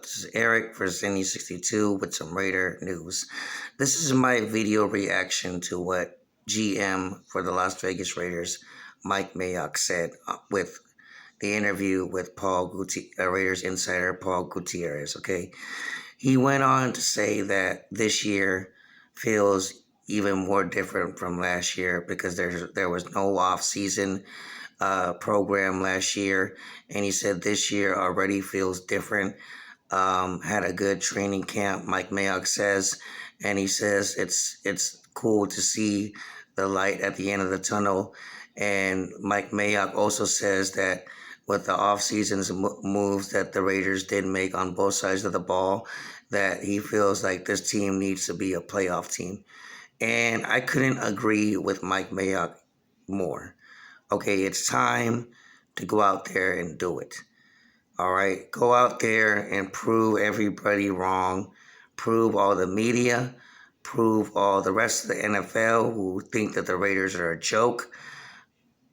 This is Eric for Zenny62 with some Raider news. This is my video reaction to what GM for the Las Vegas Raiders, Mike Mayock, said with the interview with Raiders insider Paul Gutierrez. Okay, he went on to say that this year feels even more different from last year because there was no off season program last year, and he said this year already feels different. Had a good training camp, Mike Mayock says, and he says it's cool to see the light at the end of the tunnel. And Mike Mayock also says that with the off-season's moves that the Raiders did make on both sides of the ball, that he feels like this team needs to be a playoff team. And I couldn't agree with Mike Mayock more. Okay, it's time to go out there and do it. All right, go out there and prove everybody wrong. Prove all the media. Prove all the rest of the NFL who think that the Raiders are a joke.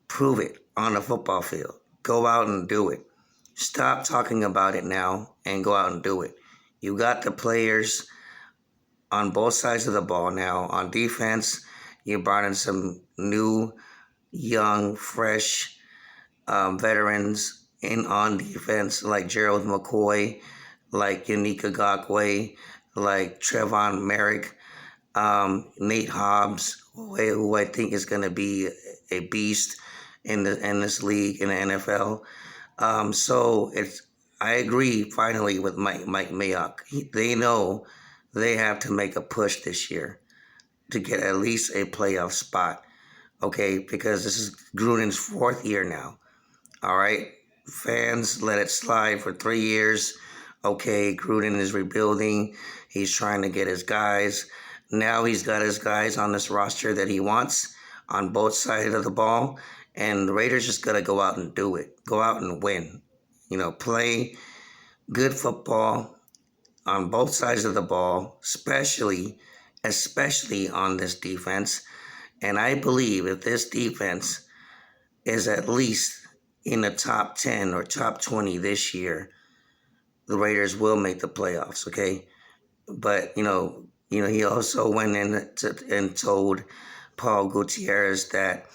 Prove it on the football field. Go out and do it. Stop talking about it now and go out and do it. You got the players on both sides of the ball now. On defense, you brought in some new, young, fresh veterans in on defense, like Gerald McCoy, like Yannick Ngakoue, like Trevon Merrick, Nate Hobbs, who I think is going to be a beast in this league in the NFL. So I agree finally with Mike Mayock. They know they have to make a push this year to get at least a playoff spot. Okay, because this is Gruden's fourth year now. All right, fans let it slide for 3 years. Okay, Gruden is rebuilding. He's trying to get his guys. Now he's got his guys on this roster that he wants on both sides of the ball. And the Raiders just got to go out and do it. Go out and win. You know, play good football on both sides of the ball, especially on this defense. And I believe if this defense is at least in the top 10 or top 20 this year, the Raiders will make the playoffs, okay? But, he also went in and told Paul Gutierrez that,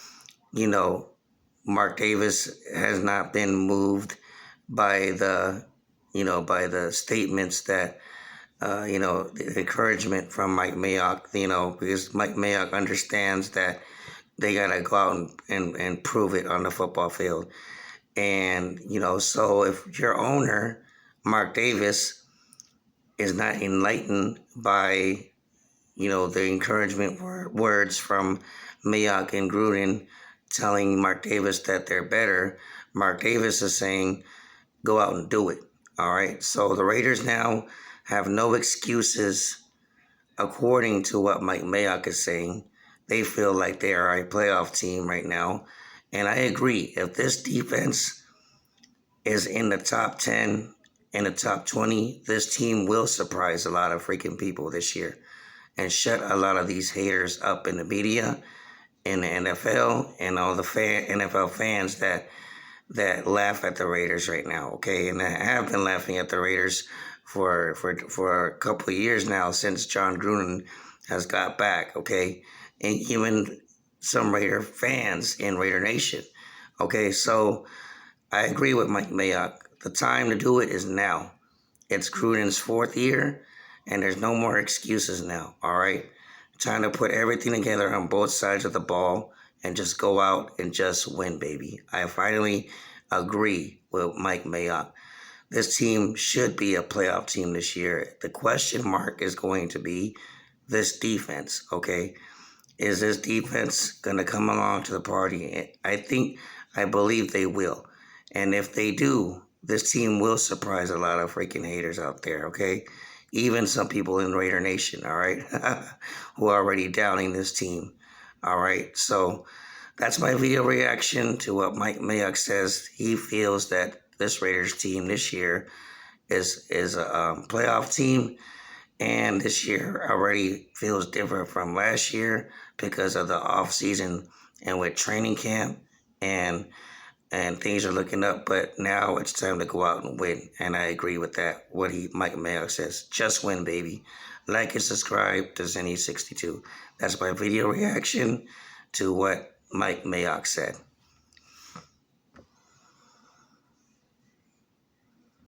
Mark Davis has not been moved by the statements that, the encouragement from Mike Mayock, because Mike Mayock understands that they got to go out and prove it on the football field. And, so if your owner, Mark Davis, is not enlightened by, the encouragement words from Mayock and Gruden telling Mark Davis that they're better, Mark Davis is saying, go out and do it. All right. So the Raiders now have no excuses, according to what Mike Mayock is saying. They feel like they are a playoff team right now. And I agree. If this defense is in the top 10, in the top 20, this team will surprise a lot of freaking people this year and shut a lot of these haters up in the media, in the NFL, and all the NFL fans that laugh at the Raiders right now, okay? And I have been laughing at the Raiders for a couple of years now since John Gruden has got back, okay? And even some Raider fans in Raider Nation, okay? So I agree with Mike Mayock. The time to do it is now. It's Gruden's fourth year, and there's no more excuses now, all right? Trying to put everything together on both sides of the ball and just go out and just win, baby. I finally agree with Mike Mayock. This team should be a playoff team this year. The question mark is going to be this defense, okay? Is this defense going to come along to the party? I believe they will. And if they do, this team will surprise a lot of freaking haters out there, okay? Even some people in Raider Nation, all right, who are already downing this team, all right? So that's my video reaction to what Mike Mayock says. He feels that this Raiders team this year is a playoff team, and this year already feels different from last year because of the off season and with training camp and and things are looking up. But now it's time to go out and win, and I agree with that. What Mike Mayock says, just win, baby. Like and subscribe to Zenny 62. That's my video reaction to what Mike Mayock said.